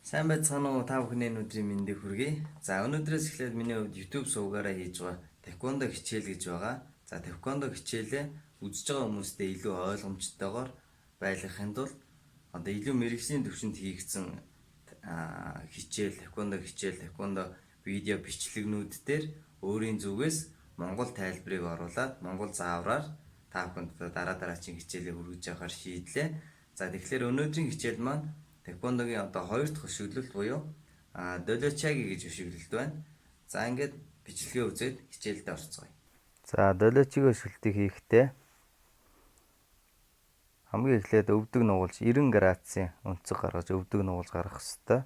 Сайн байцгаана уу та бүхний өдрийн мэндийг хүргэе. За өнөөдрөөс эхлээд миний хувьд YouTube сувгаараа хийж байгаа таеквондо хичээл гэж байгаа. За таеквондо хичээлээ үзэж байгаа хүмүүстээ илүү ойлгомжтойгоор байлгахын тулд одоо илүү мэрэгжлийн төвшөнд хийгдсэн хичээл, таеквондо видео бичлэгнүүд дээр өөрийн зүгээс монгол тайлбарыг оруулаад монгол заавраар та бүхэнд дараагийн хичээлийг хүргэж явахаар шийдлээ. За тэгэхээр өнөөдрийн хичээл маань таеквондогийн одоо хоёр дахь өшөглөлт буюу долочаги гэж өшөглөлт байна. За ингээд бичлэгээ үзээд хичээлдээ орцгоё. За долочаги өшөглөлтийг хийхдээ хамгийн эхлээд өвдөг нугалж 90 градусын өнцөг гаргаж өвдөг нугалж гаргах ёстой.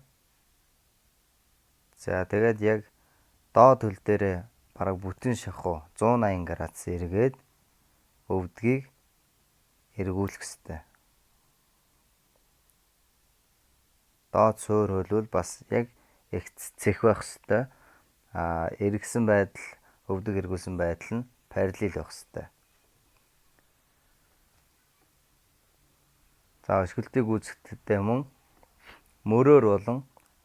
За тэгээд яг доод хөл дээрээ бараг бүтэн шахуу 180 градус эргээд өвдгийг эргүүлэх ёстой. Доод суур хөлвөл бас яг их цэцэх байх ёстой. Эргэсэн байдал, өвдөг эргүүлсэн байдал нь параллел байх ёстой. За өшгөлтийг үүсгэхдээ мөн мөрөөр болон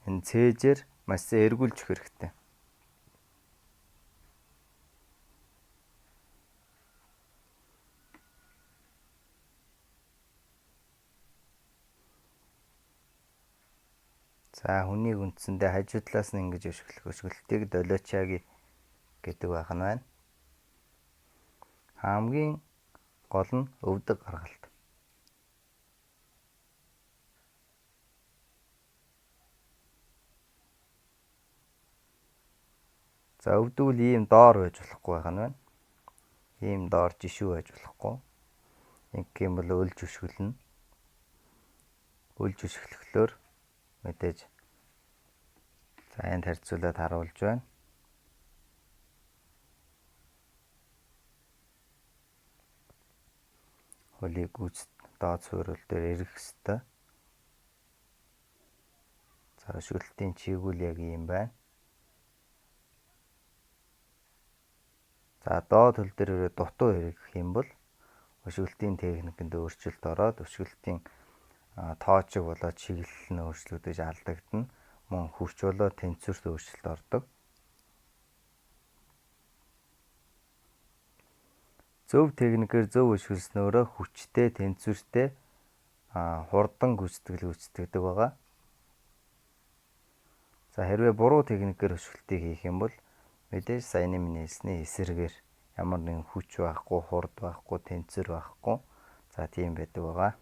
энэ цээжээр маш сайн эргүүлж өгөх хэрэгтэй. За хүнийг үндсэндээ хажуу талаас нь ингэж өшгөлтийг долочаги гэдэг байх нь байна. Хамгийн гол нь өвдөг гаргалт. За өвдгөл ийм доор байж болохгүй байх нь байна. Ийм доор жишүү байж болохгүй. Ингэх юм бол өлж өшгөлнө. Өлж өшгөлөхлөөр мэдээж за энд харьцуулаад харуулж байна. Хөлийг доод суурил дээр эргэх ёстой. За өшгөлтийн чигүүл яг ийм байна. За доод хөл дээр дутуу эргэх юм бол өшгөлтийн техникэнд өөрчлөлт ороод өшгөлтийн тоочиг болоод чиглэл нь өөрчлөгдөж алдагдана. Мөн хүч болоод тэнцвэрт өөрчлөлт ордог. Зөв техникээр зөв өшгөлснөөрөө хүчтэй, тэнцвэртэй хурдан гүйцэтгэдэг байгаа. За хэрвээ буруу техникээр өшгөлтийг хийх юм бол мэдээж саяны миний хэлсний эсрэгээр ямар нэгэн хүч байхгүй, хурд байхгүй, тэнцвэр байхгүй. За тийм байдаг байгаа.